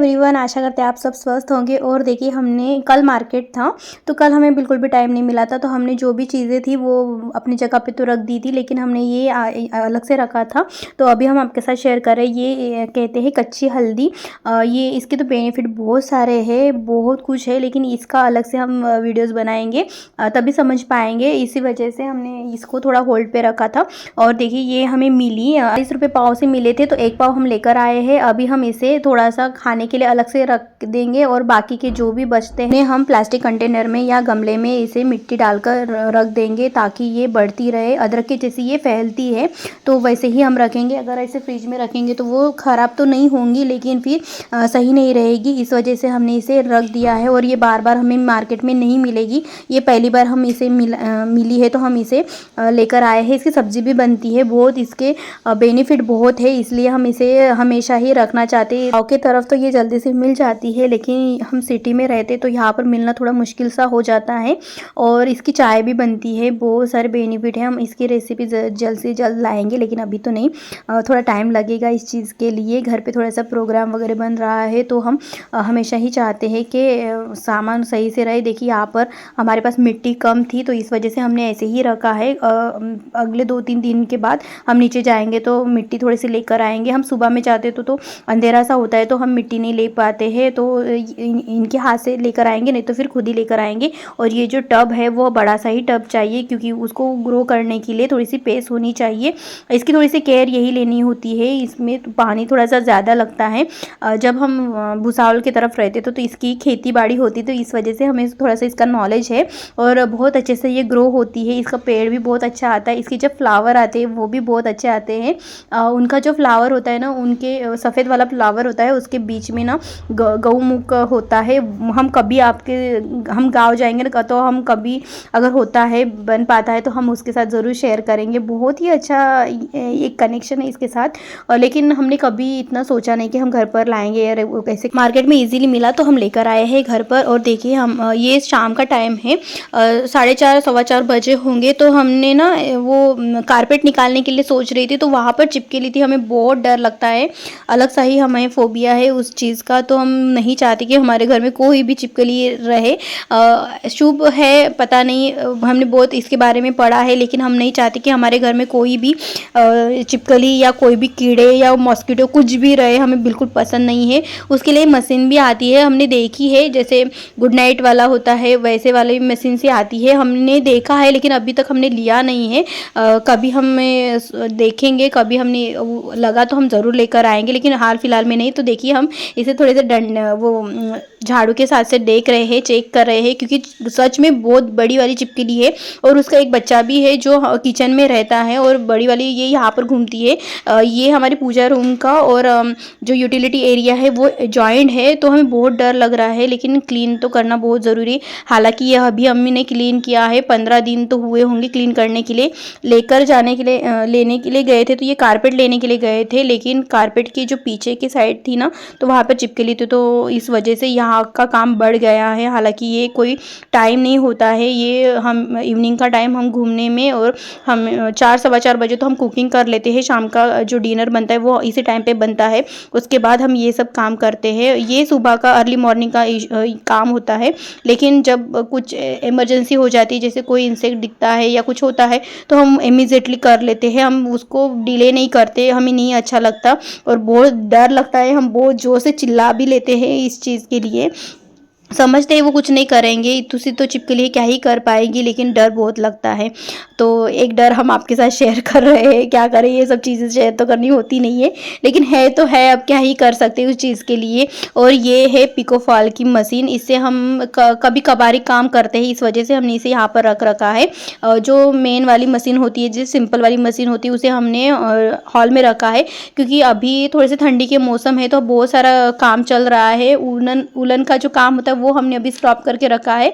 Everyone, आशा करते हैं आप सब स्वस्थ होंगे। और देखिए, हमने कल मार्केट था तो कल हमें बिल्कुल भी टाइम नहीं मिला था, तो हमने जो भी चीज़ें थी वो अपनी जगह पे तो रख दी थी, लेकिन हमने ये अलग से रखा था। तो अभी हम आपके साथ शेयर कर रहे हैं। ये कहते हैं कच्ची हल्दी। ये इसके तो बेनिफिट बहुत सारे हैं, बहुत कुछ है, लेकिन इसका अलग से हम वीडियोज़ बनाएंगे तभी समझ पाएंगे। इसी वजह से हमने इसको थोड़ा होल्ड पे रखा था। और देखिए, ये हमें मिली 40 रुपये पाव से मिले थे, तो एक पाव हम लेकर आए हैं। अभी हम इसे थोड़ा सा खाने के लिए अलग से रख देंगे और बाकी के जो भी बचते हैं हम प्लास्टिक कंटेनर में या गमले में इसे मिट्टी डालकर रख देंगे, ताकि ये बढ़ती रहे। अदरक के जैसे ये फैलती है तो वैसे ही हम रखेंगे। अगर ऐसे फ्रिज में रखेंगे तो वो ख़राब तो नहीं होंगी, लेकिन फिर सही नहीं रहेगी। इस वजह से हमने इसे रख दिया है। और ये बार बार हमें मार्केट में नहीं मिलेगी, ये पहली बार हम इसे मिली है, तो हम इसे लेकर आए हैं। इसकी सब्ज़ी भी बनती है, बहुत इसके बेनिफिट बहुत है, इसलिए हम इसे हमेशा ही रखना चाहते हैं। गाँव की तरफ तो ये जल्दी से मिल जाती है, लेकिन हम सिटी में रहते तो यहाँ पर मिलना थोड़ा मुश्किल सा हो जाता है। और इसकी चाय भी बनती है, बहुत सारे बेनिफिट हैं। हम इसकी रेसिपी जल्द से जल्द लाएंगे, लेकिन अभी तो नहीं, थोड़ा टाइम लगेगा इस चीज़ के लिए। घर पे थोड़ा सा प्रोग्राम वगैरह बन रहा है, तो हम हमेशा ही चाहते हैं कि सामान सही से रहे। देखिए, यहाँ पर हमारे पास मिट्टी कम थी, तो इस वजह से हमने ऐसे ही रखा है। अगले 2-3 दिन के बाद हम नीचे जाएंगे तो मिट्टी थोड़ी सी लेकर आएंगे। हम सुबह में जाते तो अंधेरा सा होता है, तो हम मिट्टी नहीं ले पाते हैं, तो इनके हाथ से लेकर आएंगे, नहीं तो फिर खुद ही लेकर आएंगे। और ये जो टब है वो बड़ा सा ही टब चाहिए, क्योंकि उसको ग्रो करने के लिए थोड़ी सी स्पेस होनी चाहिए। इसकी थोड़ी सी केयर यही लेनी होती है। इसमें तो पानी थोड़ा सा ज़्यादा लगता है। जब हम भुसावल की तरफ रहते तो इसकी खेती बाड़ी होती, तो इस वजह से हमें थोड़ा सा इसका नॉलेज है। और बहुत अच्छे से ये ग्रो होती है, इसका पेड़ भी बहुत अच्छा आता है। इसके जब फ्लावर आते हैं वो भी बहुत अच्छे आते हैं। उनका जो फ्लावर होता है ना, उनके सफ़ेद वाला फ्लावर होता है, उसके बीच में ना गौमुख होता है। हम गाँव जाएंगे ना, तो हम कभी अगर होता है, बन पाता है, तो हम उसके साथ ज़रूर शेयर करेंगे। बहुत ही अच्छा एक कनेक्शन है इसके साथ। लेकिन हमने कभी इतना सोचा नहीं कि हम घर पर लाएंगे, या कैसे मार्केट में इजीली मिला तो हम लेकर आए हैं घर पर। और देखिए, हम ये शाम का टाइम है, 4:30 4:15 बजे होंगे, तो हमने ना वो कारपेट निकालने के लिए सोच रही थी, तो वहाँ पर चिपकेली थी। हमें बहुत डर लगता है, अलग सा ही हमें फोबिया है उस चीज़ का, तो हम नहीं चाहते कि हमारे घर में कोई भी चिपकली रहे। शुभ है पता नहीं, हमने बहुत इसके बारे में पढ़ा है, लेकिन हम नहीं चाहते कि हमारे घर में कोई भी चिपकली या कोई भी कीड़े या मॉस्किटो कुछ भी रहे, हमें बिल्कुल पसंद नहीं है। उसके लिए मशीन भी आती है, हमने देखी है, जैसे गुड नाइट वाला होता है वैसे वाली मशीन से आती है, हमने देखा है, लेकिन अभी तक हमने लिया नहीं है। कभी हमें देखेंगे, कभी हमने लगा तो हम ज़रूर लेकर आएंगे, लेकिन हाल फिलहाल में नहीं। तो देखिए, हम इसे थोड़े से झाड़ू के साथ से देख रहे हैं, चेक कर रहे हैं, क्योंकि सच में बहुत बड़ी वाली चिपकली है। और उसका एक बच्चा भी है जो किचन में रहता है, और बड़ी वाली ये यहाँ पर घूमती है। ये हमारी पूजा रूम का और जो यूटिलिटी एरिया है वो जॉइंट है, तो हमें बहुत डर लग रहा है, लेकिन क्लीन तो करना बहुत ज़रूरी। हालांकि यह अभी अम्मी ने क्लीन किया है, 15 दिन तो हुए होंगे क्लीन करने के लिए। लेकर जाने के लिए लेने के लिए गए थे, तो ये कारपेट लेने के लिए गए थे, लेकिन कारपेट की जो पीछे की साइड थी ना, तो वहाँ पर चिपकली थी, तो इस वजह से यहाँ का काम बढ़ गया है। हालांकि ये कोई टाइम नहीं होता है, ये हम इवनिंग का टाइम हम घूमने में, और हम 4 सवा 4 बजे तो हम कुकिंग कर लेते हैं। शाम का जो डिनर बनता है वो इसी टाइम पे बनता है, उसके बाद हम ये सब काम करते हैं। ये सुबह का अर्ली मॉर्निंग का काम होता है, लेकिन जब कुछ इमरजेंसी हो जाती है, जैसे कोई इंसेक्ट दिखता है या कुछ होता है, तो हम इमीडिएटली कर लेते हैं, हम उसको डिले नहीं करते, हमें नहीं अच्छा लगता और बहुत डर लगता है। हम बहुत जोर से चिल्ला भी लेते हैं इस चीज़ के लिए, समझते हैं वो कुछ नहीं करेंगे, तुसी तो चिपकली क्या ही कर पाएगी, लेकिन डर बहुत लगता है। तो एक डर हम आपके साथ शेयर कर रहे हैं, क्या करें, ये सब चीज़ें शेयर तो करनी होती नहीं है, लेकिन है तो है, अब क्या ही कर सकते हैं उस चीज़ के लिए। और ये है पिको फॉल की मशीन, इससे हम कभी कभारी काम करते हैं, इस वजह से हमने इसे यहाँ पर रख रखा है। जो मेन वाली मशीन होती है, जो सिंपल वाली मशीन होती है, उसे हमने हॉल में रखा है, क्योंकि अभी थोड़े से ठंडी के मौसम है, तो बहुत सारा काम चल रहा है। उलन का जो काम होता है वो हमने अभी स्टॉप करके रखा है।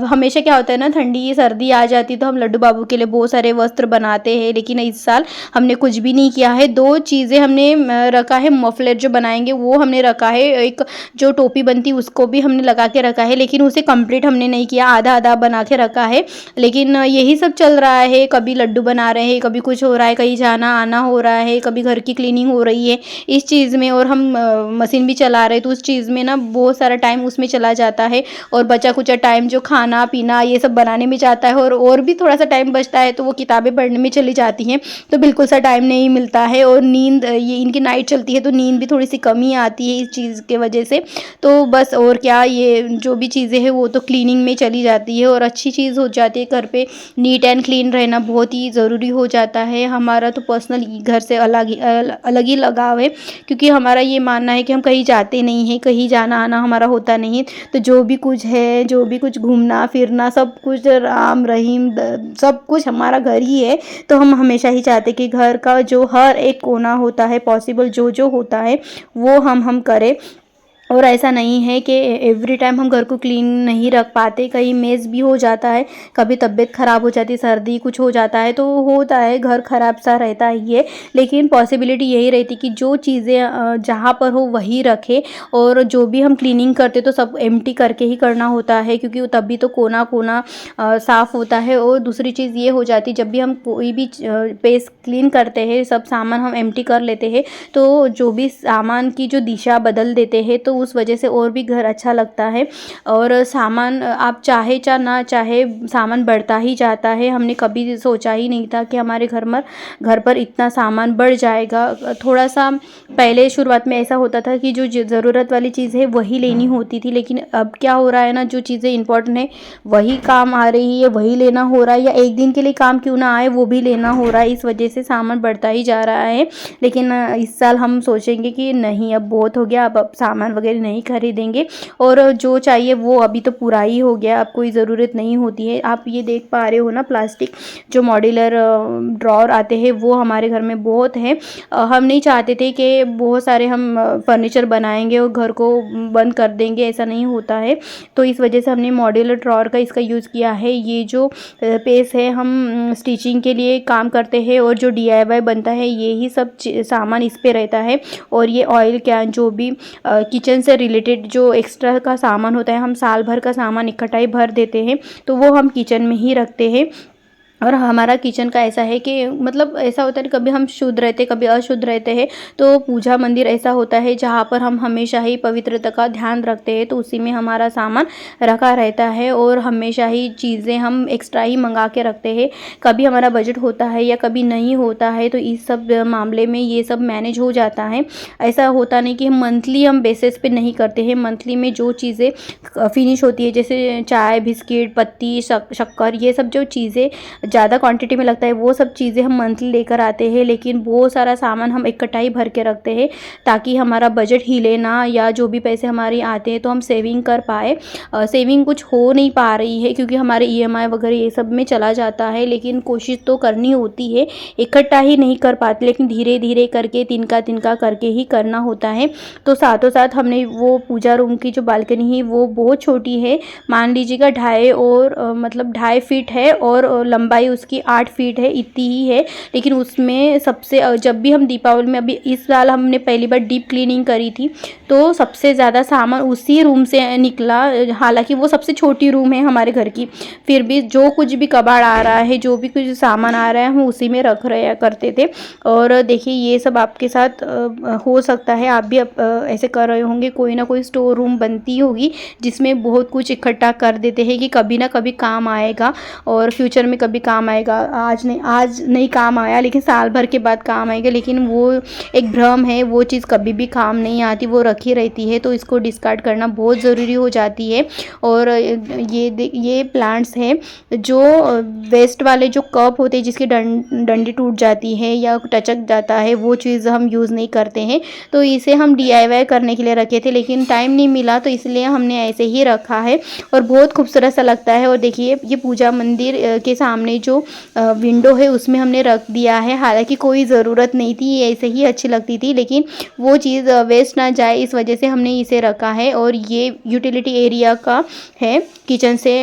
हमेशा क्या होता है ना, ठंडी सर्दी आ जाती तो हम लड्डू बाबू के लिए बहुत सारे वस्त्र बनाते हैं, लेकिन इस साल हमने कुछ भी नहीं किया है। 2 चीज़ें हमने रखा है, मफलर जो बनाएंगे वो हमने रखा है, एक जो टोपी बनती उसको भी हमने लगा के रखा है, लेकिन उसे कंप्लीट हमने नहीं किया, आधा आधा बना के रखा है। लेकिन यही सब चल रहा है, कभी लड्डू बना रहे हैं, कभी कुछ हो रहा है, कहीं जाना आना हो रहा है, कभी घर की क्लीनिंग हो रही है इस चीज़ में, और हम मशीन भी चला रहे हैं, तो उस चीज़ में ना बहुत सारा टाइम उसमें चला जाता है, और बचा कुचा टाइम जो खाना पीना ये सब बनाने में जाता है, और भी थोड़ा सा टाइम बचता है तो वो किताबें पढ़ने में चली जाती हैं, तो बिल्कुल सा टाइम नहीं मिलता है। और नींद, ये इनकी नाइट चलती है तो नींद भी थोड़ी सी कमी आती है इस चीज़ के वजह से। तो बस और क्या, ये जो भी चीज़ें हैं वो तो क्लीनिंग में चली जाती है, और अच्छी चीज़ हो जाती है। घर पे नीट एंड क्लीन रहना बहुत ही ज़रूरी हो जाता है। हमारा तो पर्सनल घर से अलग ही लगाव है, क्योंकि हमारा ये मानना है कि हम कहीं जाते नहीं हैं, कहीं जाना आना हमारा होता नहीं है, तो जो भी कुछ है, जो भी कुछ घूमना फिरना सब कुछ राम रहीम सब कुछ हमारा घर ही है। तो हम हमेशा ही चाहते कि घर का जो हर एक कोना होता है पॉसिबल जो जो होता है वो हम करें। और ऐसा नहीं है कि एवरी टाइम हम घर को क्लीन नहीं रख पाते, कहीं मेस भी हो जाता है, कभी तबीयत ख़राब हो जाती है, सर्दी कुछ हो जाता है तो होता है, घर ख़राब सा रहता ही है। लेकिन पॉसिबिलिटी यही रहती कि जो चीज़ें जहाँ पर हो वही रखें, और जो भी हम क्लीनिंग करते तो सब एम्प्टी करके ही करना होता है, क्योंकि तभी तो कोना कोना साफ़ होता है। और दूसरी चीज़ ये हो जाती, जब भी हम कोई भी पेज क्लीन करते हैं, सब सामान हम एम्प्टी कर लेते हैं, तो जो भी सामान की जो दिशा बदल देते हैं, तो उस वजह से और भी घर अच्छा लगता है। और सामान आप चाहे ना चाहे सामान बढ़ता ही जाता है। हमने कभी सोचा ही नहीं था कि हमारे घर पर इतना सामान बढ़ जाएगा। थोड़ा सा पहले शुरुआत में ऐसा होता था कि जो ज़रूरत वाली चीज़ है वही लेनी होती थी, लेकिन अब क्या हो रहा है ना, जो चीज़ें इंपॉर्टेंट है वही काम आ रही है, वही लेना हो रहा है, या एक दिन के लिए काम क्यों ना आए वो भी लेना हो रहा है। इस वजह से सामान बढ़ता ही जा रहा है। लेकिन इस साल हम सोचेंगे कि नहीं, अब बहुत हो गया, अब सामान वगैरह नहीं खरीदेंगे, और जो चाहिए वो अभी तो पूरा ही हो गया, अब कोई ज़रूरत नहीं होती है। आप ये देख पा रहे हो ना, प्लास्टिक जो मॉड्यूलर ड्रॉर आते हैं वो हमारे घर में बहुत हैं। हम नहीं चाहते थे कि बहुत सारे हम फर्नीचर बनाएंगे और घर को बंद कर देंगे, ऐसा नहीं होता है। तो इस वजह से हमने मॉड्यूलर ड्रॉर का इसका यूज़ किया है। ये जो पेस है हम स्टिचिंग के लिए काम करते हैं, और जो DIY बनता है यही सब सामान इस पे रहता है। और ये ऑयल कैन, जो भी किचन से रिलेटेड जो एक्स्ट्रा का सामान होता है, हम साल भर का सामान इकट्ठा ही भर देते हैं, तो वो हम किचन में ही रखते हैं। और हमारा किचन का ऐसा है कि मतलब ऐसा होता है कि कभी हम शुद्ध रहते, कभी अशुद्ध रहते हैं, तो पूजा मंदिर ऐसा होता है जहाँ पर हम हमेशा ही पवित्रता का ध्यान रखते हैं, तो उसी में हमारा सामान रखा रहता है। और हमेशा ही चीज़ें हम एक्स्ट्रा ही मंगा के रखते हैं। कभी हमारा बजट होता है या कभी नहीं होता है, तो इस सब मामले में ये सब मैनेज हो जाता है। ऐसा होता नहीं कि हम मंथली हम बेसिस पे नहीं करते हैं। मंथली में जो चीज़ें फिनिश होती है, जैसे चाय, बिस्किट, पत्ती, शक्कर, ये सब जो चीज़ें ज़्यादा क्वांटिटी में लगता है वो सब चीज़ें हम मंथली लेकर आते हैं। लेकिन बहुत सारा सामान हम इकट्ठा ही भर के रखते हैं, ताकि हमारा बजट हिले ना, या जो भी पैसे हमारे आते हैं तो हम सेविंग कर पाए। सेविंग कुछ हो नहीं पा रही है, क्योंकि हमारे EMI वगैरह ये सब में चला जाता है, लेकिन कोशिश तो करनी होती है। इकट्ठा ही नहीं कर पाते, लेकिन धीरे धीरे करके तिनका करके ही करना होता है। तो साथों साथ हमने वो पूजा रूम की जो बालकनी है वो बहुत छोटी है, मान लीजिएगा 2.5 फीट है, और लंबाई उसकी 8 फीट है, इतनी ही है। लेकिन उसमें सबसे जब भी हम दीपावली में, अभी इस साल हमने पहली बार डीप क्लीनिंग करी थी, तो सबसे ज़्यादा सामान उसी रूम से निकला। हालांकि वो सबसे छोटी रूम है हमारे घर की, फिर भी जो कुछ भी कबाड़ आ रहा है, जो भी कुछ सामान आ रहा है, हम उसी में रख रहे करते थे। और देखिए ये सब आपके साथ हो सकता है, आप भी ऐसे कर रहे होंगे, कोई ना कोई स्टोर रूम बनती होगी जिसमें बहुत कुछ इकट्ठा कर देते हैं कि कभी ना कभी काम आएगा, और फ्यूचर में कभी काम आएगा। आज नहीं काम आया, लेकिन साल भर के बाद काम आएगा। लेकिन वो एक भ्रम है, वो चीज़ कभी भी काम नहीं आती, वो रखी रहती है, तो इसको डिस्कार्ड करना बहुत ज़रूरी हो जाती है। और ये प्लांट्स हैं जो वेस्ट वाले जो कप होते हैं, जिसकी डंडी टूट जाती है या टचक जाता है, वो चीज़ हम यूज़ नहीं करते हैं। तो इसे हम DIY करने के लिए रखे थे, लेकिन टाइम नहीं मिला, तो इसलिए हमने ऐसे ही रखा है, और बहुत खूबसूरत सा लगता है। और देखिए ये पूजा मंदिर के सामने जो विंडो है उसमें हमने रख दिया है। हालांकि कोई ज़रूरत नहीं थी, ये ऐसे ही अच्छी लगती थी, लेकिन वो चीज़ वेस्ट ना जाए इस वजह से हमने इसे रखा है। और ये यूटिलिटी एरिया का है, किचन से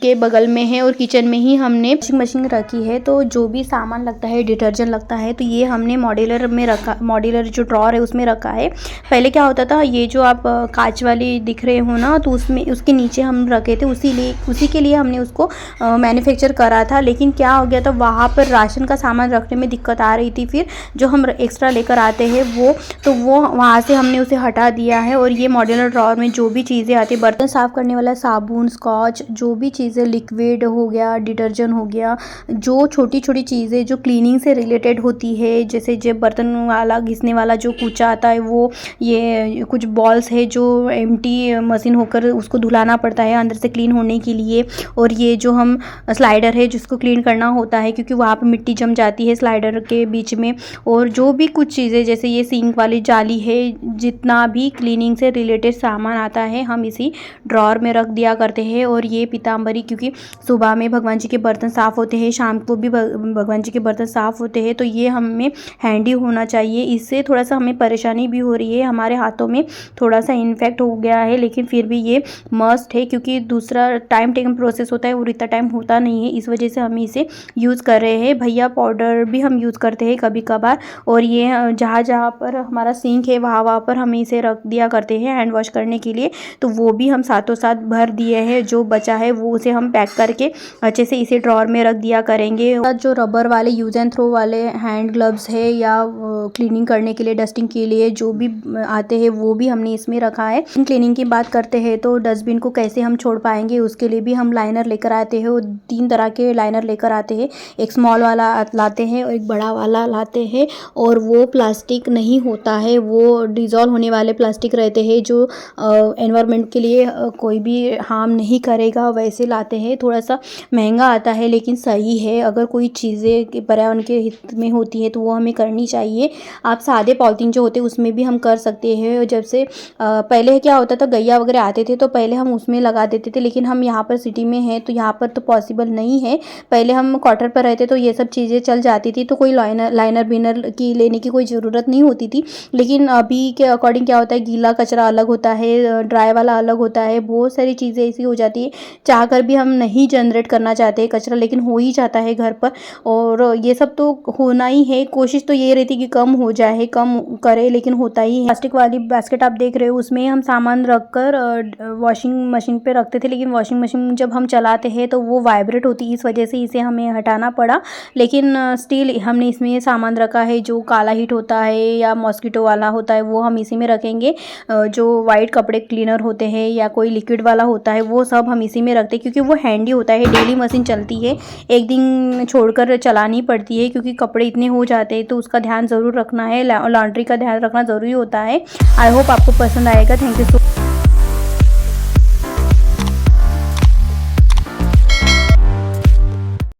के बगल में है और किचन में ही हमने वॉशिंग मशीन रखी है। तो जो भी सामान लगता है, डिटर्जेंट लगता है, तो ये हमने मॉड्यूलर में रखा, मॉड्यूलर जो ड्रॉर है उसमें रखा है। पहले क्या होता था, ये जो आप कांच वाली दिख रहे हो ना, तो उसमें उसके नीचे हम रखे थे, उसी के लिए हमने उसको मैन्युफैक्चर करा था। लेकिन क्या हो गया था, वहाँ पर राशन का सामान रखने में दिक्कत आ रही थी। फिर जो हम एक्स्ट्रा लेकर आते हैं वो वहाँ से हमने उसे हटा दिया है। और ये मॉड्यूलर ड्रॉर में जो भी चीज़ें आती, बर्तन साफ़ करने वाला साबुन, स्कॉच, जो भी चीज़ें, लिक्विड हो गया, डिटर्जेंट हो गया, जो छोटी छोटी चीज़ें जो क्लीनिंग से रिलेटेड होती है, जैसे जब बर्तन वाला घिसने वाला जो कूचा आता है, वो ये कुछ बॉल्स है जो एम्प्टी मशीन होकर उसको धुलाना पड़ता है अंदर से क्लीन होने के लिए। और ये जो हम स्लाइडर है जिसको क्लीन करना होता है, क्योंकि वहाँ पे मिट्टी जम जाती है स्लाइडर के बीच में। और जो भी कुछ चीज़ें, जैसे ये सिंक वाली जाली है, जितना भी क्लीनिंग से रिलेटेड सामान आता है हम इसी ड्रॉर में रख दिया करते हैं। और ये पीताम्बरी, क्योंकि सुबह में भगवान जी के बर्तन साफ़ होते हैं, शाम को भी भगवान जी के बर्तन साफ़ होते हैं, तो ये हमें हैंडी होना चाहिए। इससे थोड़ा सा हमें परेशानी भी हो रही है, हमारे हाथों में थोड़ा सा इन्फेक्ट हो गया है, लेकिन फिर भी ये मस्ट है, क्योंकि दूसरा टाइम टेकन प्रोसेस होता है और इतना टाइम होता नहीं है, इस वजह से हम इसे यूज़ कर रहे हैं। भैया पाउडर भी हम यूज़ करते हैं कभी कभार। और ये जहाँ जहाँ पर हमारा सिंक है वहाँ पर हम इसे रख दिया करते हैं हैंड वॉश करने के लिए, तो वो भी हम साथों साथ भर दिए हैं। जो बचा है वो उसे हम पैक करके अच्छे से इसे ड्रॉर में रख दिया करेंगे। जो रबर वाले यूज़ एंड थ्रो वाले हैंड ग्लव्स है, या क्लीनिंग करने के लिए, डस्टिंग के लिए जो भी आते हैं, वो भी हमने इसमें रखा है। क्लीनिंग की बात करते हैं तो डस्टबिन को कैसे हम छोड़ पाएंगे, उसके लिए भी हम लाइनर लेकर आते हैं। और 3 तरह के लाइनर लेकर आते हैं, एक स्मॉल वाला लाते हैं और एक बड़ा वाला लाते हैं। और वो प्लास्टिक नहीं होता है, वो डिज़ोल्व होने वाले प्लास्टिक रहते हैं, जो एनवायरनमेंट के लिए कोई भी हार्म नहीं करेगा, वैसे लाते हैं। थोड़ा सा महंगा आता है, लेकिन सही है। अगर कोई चीज़ें पर्यावरण के हित में होती है तो वो हमें करनी चाहिए। आप सादे पॉलीथीन जो होते हैं उसमें भी हम कर सकते हैं। जब से पहले क्या होता था, गैया वगैरह आते थे तो पहले हम उसमें लगा देते थे, लेकिन हम यहाँ पर सिटी में हैं तो यहाँ पर तो पॉसिबल नहीं है। पहले हम क्वार्टर पर रहते तो ये सब चीज़ें चल जाती थी, तो कोई लाइनर बिनर की लेने की कोई ज़रूरत नहीं होती थी। लेकिन अभी के अकॉर्डिंग क्या होता है, गीला कचरा अलग होता है, ड्राई वाला अलग होता है, बहुत सारी चीज़ें ऐसी हो जाती है। चाह कर भी हम नहीं जनरेट करना चाहते हैं कचरा, लेकिन हो ही जाता है घर पर। और ये सब तो होना ही है, कोशिश तो ये रहती कि कम हो जाए, कम करे, लेकिन होता ही है। प्लास्टिक वाली बास्केट आप देख रहे हो, उसमें हम सामान रख कर वॉशिंग मशीन पे रखते थे, लेकिन वॉशिंग मशीन जब हम चलाते हैं तो वो वाइब्रेट होती है, इस वजह से इसे हमें हटाना पड़ा। लेकिन स्टिल हमने इसमें सामान रखा है, जो काला हीट होता है या मॉस्किटो वाला होता है वो हम इसी में रखेंगे। जो वाइट कपड़े क्लीनर होते हैं या कोई लिक्विड वाला होता है वो सब हम इसी में रखते हैं, क्योंकि वो हैंडी होता है। डेली मशीन चलती है, एक दिन छोड़कर चलानी पड़ती है, क्योंकि कपड़े इतने हो जाते हैं, तो उसका ध्यान ज़रूर रखना है, लॉन्ड्री का ध्यान रखना ज़रूरी होता है। आई होप आपको पसंद आएगा। Thank you so